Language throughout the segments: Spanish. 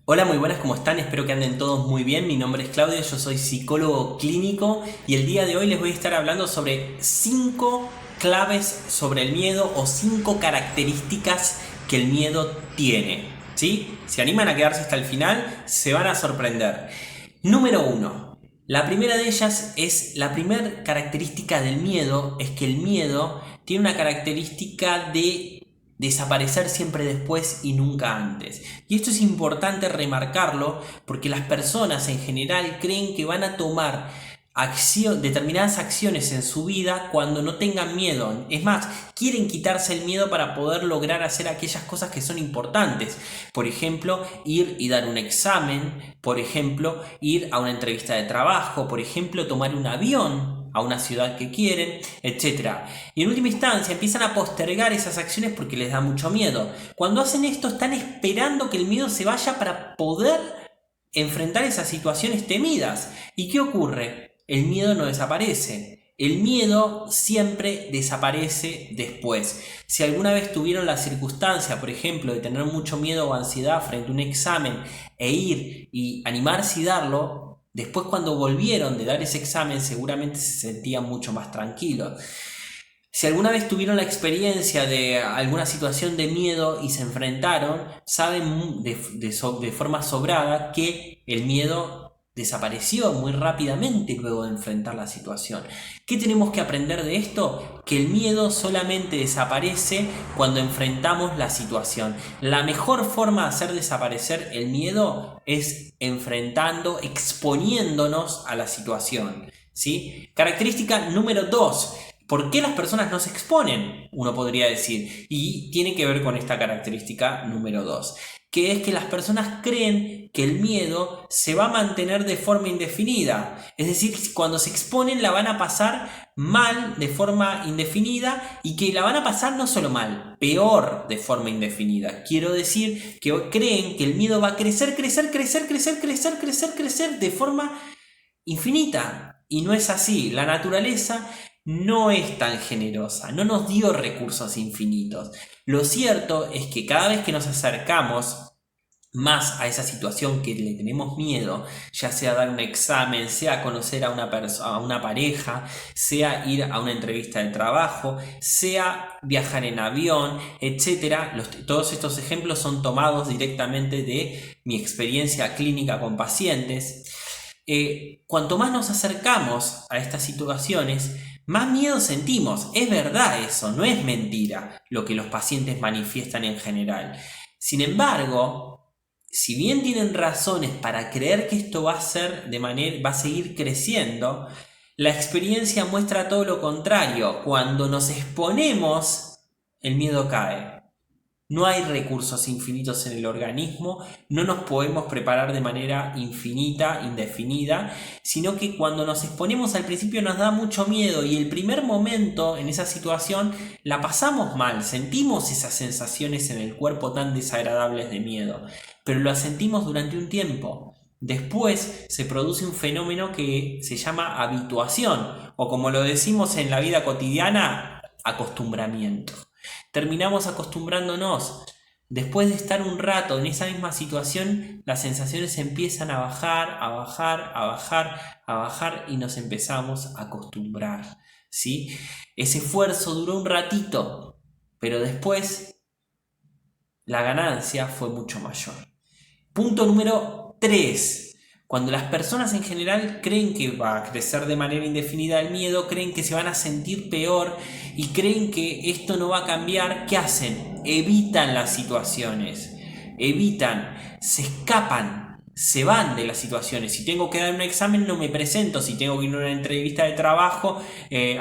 Hola, muy buenas, ¿cómo están? Espero que anden todos muy bien. Mi nombre es Claudio, yo soy psicólogo clínico y el día de hoy les voy a estar hablando sobre 5 claves sobre el miedo o 5 características que el miedo tiene. ¿Sí? Se animan a quedarse hasta el final, se van a sorprender. Número 1. La primera de ellas es, la primera característica del miedo es que el miedo tiene una característica de desaparecer siempre después y nunca antes. Y esto es importante remarcarlo porque las personas en general creen que van a tomar determinadas acciones en su vida cuando no tengan miedo. Es más, quieren quitarse el miedo para poder lograr hacer aquellas cosas que son importantes. Por ejemplo, ir y dar un examen, por ejemplo, ir a una entrevista de trabajo, por ejemplo, tomar un avión a una ciudad que quieren, etcétera. Y en última instancia empiezan a postergar esas acciones porque les da mucho miedo. Cuando hacen esto están esperando que el miedo se vaya para poder enfrentar esas situaciones temidas. ¿Y qué ocurre? El miedo no desaparece. El miedo siempre desaparece después. Si alguna vez tuvieron la circunstancia, por ejemplo, de tener mucho miedo o ansiedad frente a un examen e ir y animarse y darlo, después cuando volvieron de dar ese examen seguramente se sentían mucho más tranquilos. Si alguna vez tuvieron la experiencia de alguna situación de miedo y se enfrentaron, saben de forma sobrada que el miedo desapareció muy rápidamente luego de enfrentar la situación. ¿Qué tenemos que aprender de esto? Que el miedo solamente desaparece cuando enfrentamos la situación. La mejor forma de hacer desaparecer el miedo es enfrentando, exponiéndonos a la situación, ¿sí? Característica número 2. ¿Por qué las personas no se exponen? Uno podría decir. Y tiene que ver con esta característica número 2, que es que las personas creen que el miedo se va a mantener de forma indefinida. Es decir, cuando se exponen la van a pasar mal de forma indefinida y que la van a pasar no solo mal, peor de forma indefinida. Quiero decir que creen que el miedo va a crecer de forma infinita. Y no es así. La naturaleza no es tan generosa, no nos dio recursos infinitos. Lo cierto es que cada vez que nos acercamos más a esa situación que le tenemos miedo, ya sea dar un examen, sea conocer a una pareja, sea ir a una entrevista de trabajo, sea viajar en avión, etc. Todos estos ejemplos son tomados directamente de mi experiencia clínica con pacientes. Cuanto más nos acercamos a estas situaciones, más miedo sentimos. Es verdad eso, no es mentira lo que los pacientes manifiestan en general. Sin embargo, si bien tienen razones para creer que esto va a seguir creciendo, la experiencia muestra todo lo contrario. Cuando nos exponemos, el miedo cae. No hay recursos infinitos en el organismo, no nos podemos preparar de manera infinita, indefinida, sino que cuando nos exponemos al principio nos da mucho miedo y el primer momento en esa situación la pasamos mal, sentimos esas sensaciones en el cuerpo tan desagradables de miedo, pero lo sentimos durante un tiempo. Después se produce un fenómeno que se llama habituación, o como lo decimos en la vida cotidiana, acostumbramiento. Terminamos acostumbrándonos. Después de estar un rato en esa misma situación, las sensaciones empiezan a bajar, a bajar, a bajar, a bajar y nos empezamos a acostumbrar, ¿sí? Ese esfuerzo duró un ratito, pero después la ganancia fue mucho mayor. Punto número 3. Cuando las personas en general creen que va a crecer de manera indefinida el miedo, creen que se van a sentir peor y creen que esto no va a cambiar, ¿qué hacen? Evitan las situaciones, se escapan, se van de las situaciones. Si tengo que dar un examen no me presento, si tengo que ir a una entrevista de trabajo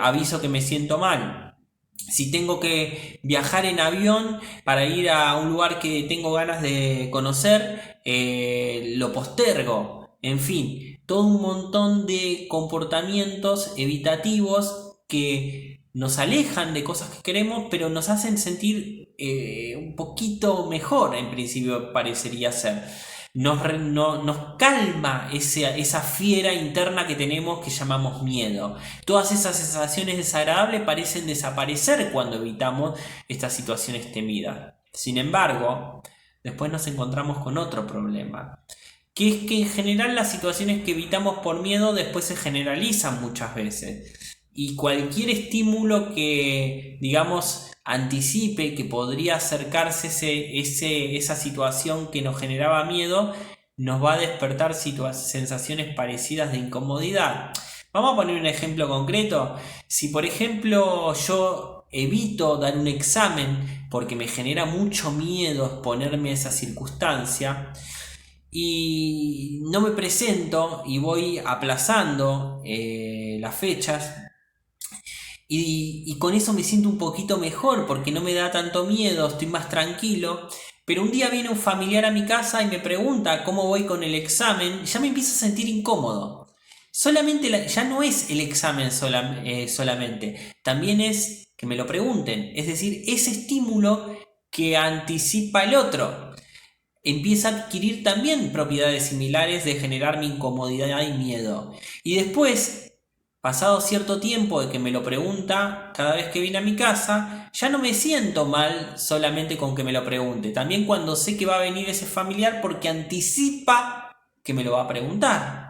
aviso que me siento mal. Si tengo que viajar en avión para ir a un lugar que tengo ganas de conocer, lo postergo. En fin, todo un montón de comportamientos evitativos que nos alejan de cosas que queremos, pero nos hacen sentir un poquito mejor, en principio parecería ser. Nos calma esa fiera interna que tenemos que llamamos miedo. Todas esas sensaciones desagradables parecen desaparecer cuando evitamos estas situaciones temidas. Sin embargo, después nos encontramos con otro problema, que es que en general las situaciones que evitamos por miedo después se generalizan muchas veces. Y cualquier estímulo que, digamos, anticipe que podría acercarse esa situación que nos generaba miedo, nos va a despertar sensaciones parecidas de incomodidad. Vamos a poner un ejemplo concreto. Si por ejemplo yo evito dar un examen porque me genera mucho miedo exponerme a esa circunstancia y no me presento y voy aplazando las fechas, y con eso me siento un poquito mejor porque no me da tanto miedo, estoy más tranquilo. Pero un día viene un familiar a mi casa y me pregunta cómo voy con el examen, ya me empiezo a sentir incómodo. Ya no es el examen solamente, también es que me lo pregunten. Es decir, ese estímulo que anticipa el otro empieza a adquirir también propiedades similares de generar mi incomodidad y miedo. Y después, pasado cierto tiempo de que me lo pregunta cada vez que viene a mi casa, ya no me siento mal solamente con que me lo pregunte. También cuando sé que va a venir ese familiar porque anticipa que me lo va a preguntar.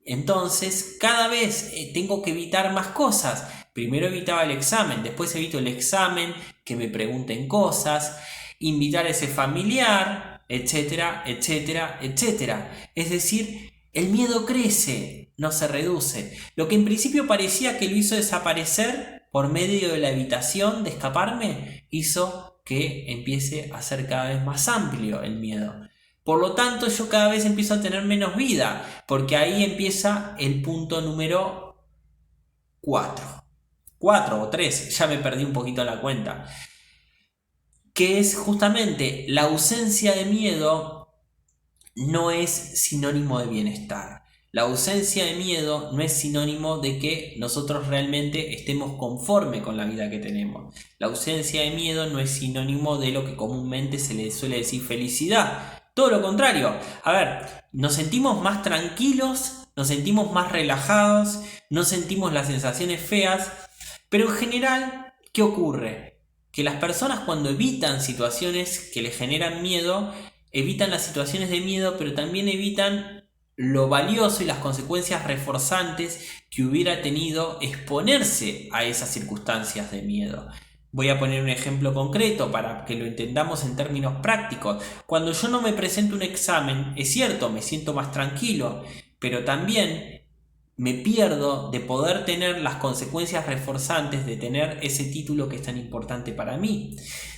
Entonces, cada vez tengo que evitar más cosas. Primero evitaba el examen, después evito el examen, que me pregunten cosas, invitar a ese familiar, etcétera, etcétera, etcétera. Es decir, el miedo crece, no se reduce. Lo que en principio parecía que lo hizo desaparecer por medio de la evitación de escaparme, hizo que empiece a ser cada vez más amplio el miedo. Por lo tanto, yo cada vez empiezo a tener menos vida, porque ahí empieza el punto número 4. 4 o 3, ya me perdí un poquito la cuenta. Que es justamente la ausencia de miedo no es sinónimo de bienestar. La ausencia de miedo no es sinónimo de que nosotros realmente estemos conforme con la vida que tenemos. La ausencia de miedo no es sinónimo de lo que comúnmente se le suele decir felicidad. Todo lo contrario. A ver, nos sentimos más tranquilos, nos sentimos más relajados, no sentimos las sensaciones feas, pero en general, ¿qué ocurre? Que las personas cuando evitan situaciones que les generan miedo, evitan las situaciones de miedo, pero también evitan lo valioso y las consecuencias reforzantes que hubiera tenido exponerse a esas circunstancias de miedo. Voy a poner un ejemplo concreto para que lo entendamos en términos prácticos. Cuando yo no me presento un examen, es cierto, me siento más tranquilo, pero también me pierdo de poder tener las consecuencias reforzantes de tener ese título que es tan importante para mí,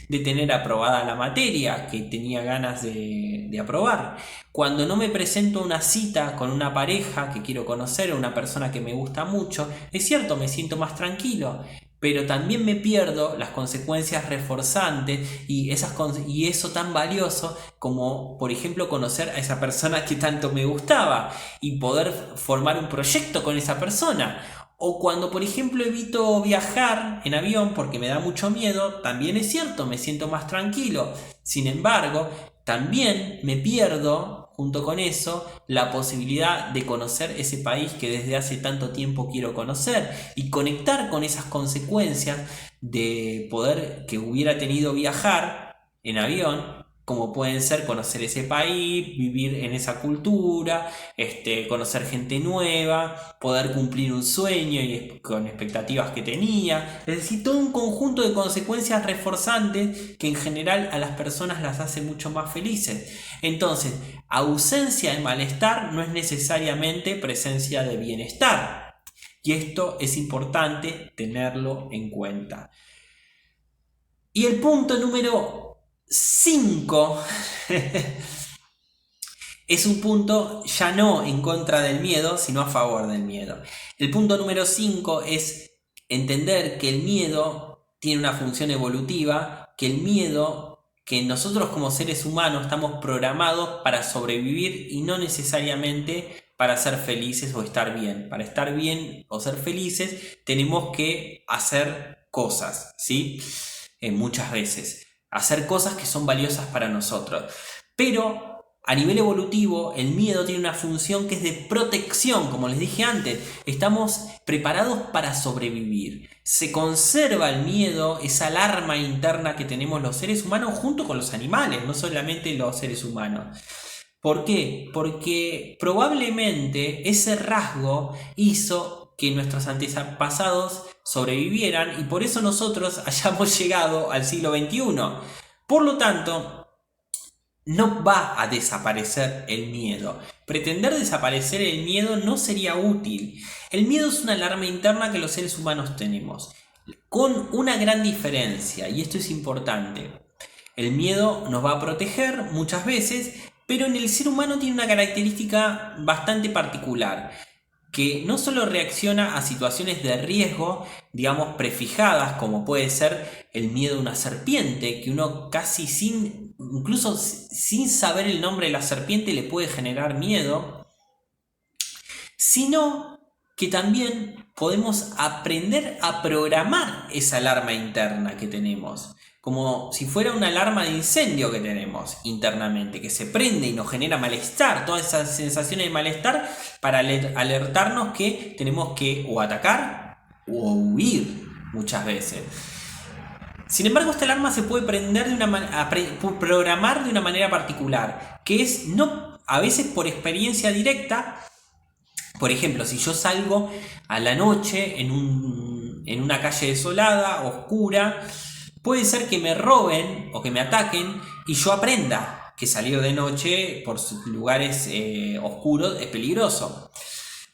de tener aprobada la materia que tenía ganas de aprobar. Cuando no me presento a una cita con una pareja que quiero conocer o una persona que me gusta mucho, es cierto, me siento más tranquilo, pero también me pierdo las consecuencias reforzantes y eso tan valioso como, por ejemplo, conocer a esa persona que tanto me gustaba y poder formar un proyecto con esa persona. O cuando, por ejemplo, evito viajar en avión porque me da mucho miedo, también es cierto, me siento más tranquilo. Sin embargo, también me pierdo, junto con eso, la posibilidad de conocer ese país que desde hace tanto tiempo quiero conocer y conectar con esas consecuencias de poder que hubiera tenido viajar en avión, como pueden ser conocer ese país, vivir en esa cultura, conocer gente nueva, poder cumplir un sueño con expectativas que tenía. Es decir, todo un conjunto de consecuencias reforzantes que en general a las personas las hace mucho más felices. Entonces, ausencia de malestar no es necesariamente presencia de bienestar. Y esto es importante tenerlo en cuenta. Y el punto número 5 es un punto ya no en contra del miedo, sino a favor del miedo. El punto número 5 es entender que el miedo tiene una función evolutiva, que el miedo, que nosotros como seres humanos estamos programados para sobrevivir y no necesariamente para ser felices o estar bien. Para estar bien o ser felices tenemos que hacer cosas, ¿sí? Muchas veces. Hacer cosas que son valiosas para nosotros. Pero a nivel evolutivo, el miedo tiene una función que es de protección, como les dije antes. Estamos preparados para sobrevivir. Se conserva el miedo, esa alarma interna que tenemos los seres humanos junto con los animales, no solamente los seres humanos. ¿Por qué? Porque probablemente ese rasgo hizo que nuestros antepasados sobrevivieran y por eso nosotros hayamos llegado al siglo XXI. Por lo tanto, no va a desaparecer el miedo. Pretender desaparecer el miedo no sería útil. El miedo es una alarma interna que los seres humanos tenemos, con una gran diferencia, y esto es importante. El miedo nos va a proteger muchas veces, pero en el ser humano tiene una característica bastante particular, que no solo reacciona a situaciones de riesgo, digamos, prefijadas, como puede ser el miedo a una serpiente, que uno casi incluso sin saber el nombre de la serpiente le puede generar miedo, sino que también podemos aprender a programar esa alarma interna que tenemos, como si fuera una alarma de incendio que tenemos internamente, que se prende y nos genera malestar, todas esas sensaciones de malestar para alertarnos que tenemos que o atacar o huir muchas veces. Sin embargo, esta alarma se puede prender programar de una manera particular, que es no a veces por experiencia directa. Por ejemplo, si yo salgo a la noche en una calle desolada, oscura, puede ser que me roben o que me ataquen y yo aprenda que salir de noche por lugares oscuros es peligroso.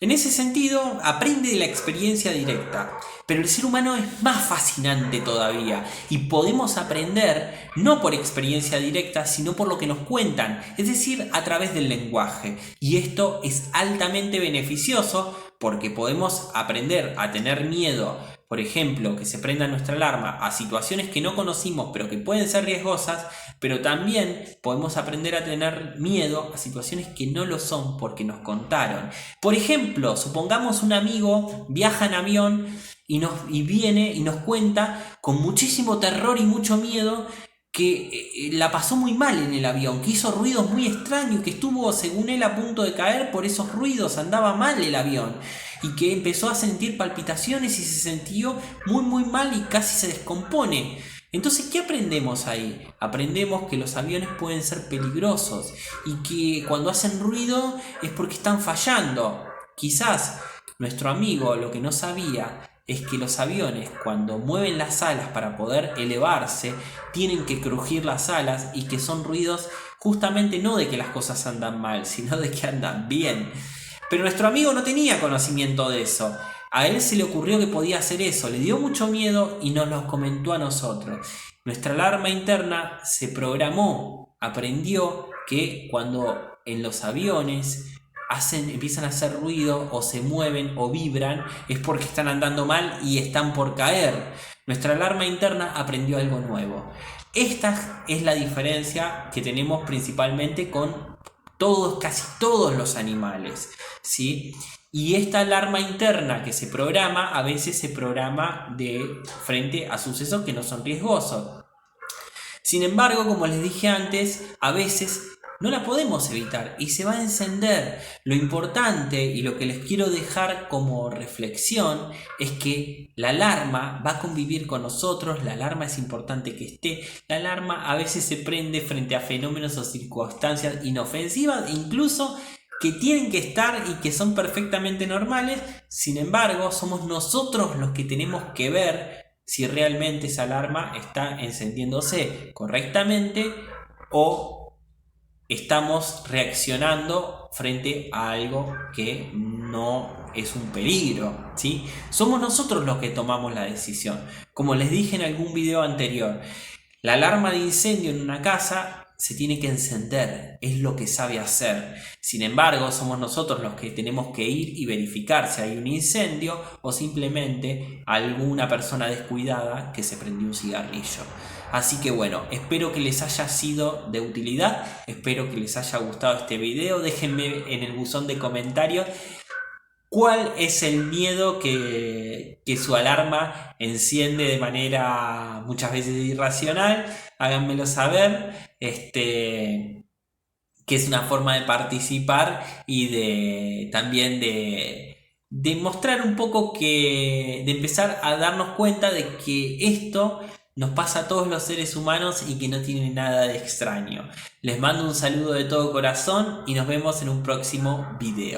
En ese sentido, aprende de la experiencia directa, pero el ser humano es más fascinante todavía y podemos aprender no por experiencia directa, sino por lo que nos cuentan, es decir, a través del lenguaje. Y esto es altamente beneficioso porque podemos aprender a tener miedo, por ejemplo, que se prenda nuestra alarma a situaciones que no conocimos pero que pueden ser riesgosas, pero también podemos aprender a tener miedo a situaciones que no lo son porque nos contaron. Por ejemplo, supongamos un amigo viaja en avión y viene y nos cuenta con muchísimo terror y mucho miedo que la pasó muy mal en el avión, que hizo ruidos muy extraños, que estuvo, según él, a punto de caer por esos ruidos, andaba mal el avión, y que empezó a sentir palpitaciones y se sintió muy mal y casi se descompone. Entonces, ¿qué aprendemos ahí? Aprendemos que los aviones pueden ser peligrosos y que cuando hacen ruido es porque están fallando. Quizás nuestro amigo lo que no sabía es que los aviones, cuando mueven las alas para poder elevarse, tienen que crujir las alas y que son ruidos justamente no de que las cosas andan mal, sino de que andan bien. Pero nuestro amigo no tenía conocimiento de eso. A él se le ocurrió que podía hacer eso, le dio mucho miedo y nos lo comentó a nosotros. Nuestra alarma interna se programó, aprendió que cuando en los aviones empiezan a hacer ruido o se mueven o vibran, es porque están andando mal y están por caer. Nuestra alarma interna aprendió algo nuevo. Esta es la diferencia que tenemos principalmente con casi todos los animales, ¿sí? Y esta alarma interna que se programa, a veces se programa de frente a sucesos que no son riesgosos. Sin embargo, como les dije antes, a veces no la podemos evitar y se va a encender. Lo importante y lo que les quiero dejar como reflexión es que la alarma va a convivir con nosotros, la alarma es importante que esté, la alarma a veces se prende frente a fenómenos o circunstancias inofensivas, incluso que tienen que estar y que son perfectamente normales. Sin embargo, somos nosotros los que tenemos que ver si realmente esa alarma está encendiéndose correctamente o estamos reaccionando frente a algo que no es un peligro, ¿sí? Somos nosotros los que tomamos la decisión. Como les dije en algún video anterior, la alarma de incendio en una casa se tiene que encender, es lo que sabe hacer. Sin embargo, somos nosotros los que tenemos que ir y verificar si hay un incendio o simplemente alguna persona descuidada que se prendió un cigarrillo. Así que bueno, espero que les haya sido de utilidad, espero que les haya gustado este video. Déjenme en el buzón de comentarios cuál es el miedo que su alarma enciende de manera muchas veces irracional. Háganmelo saber. que es una forma de participar y de también de mostrar un poco de empezar a darnos cuenta de que esto nos pasa a todos los seres humanos y que no tiene nada de extraño. Les mando un saludo de todo corazón y nos vemos en un próximo video.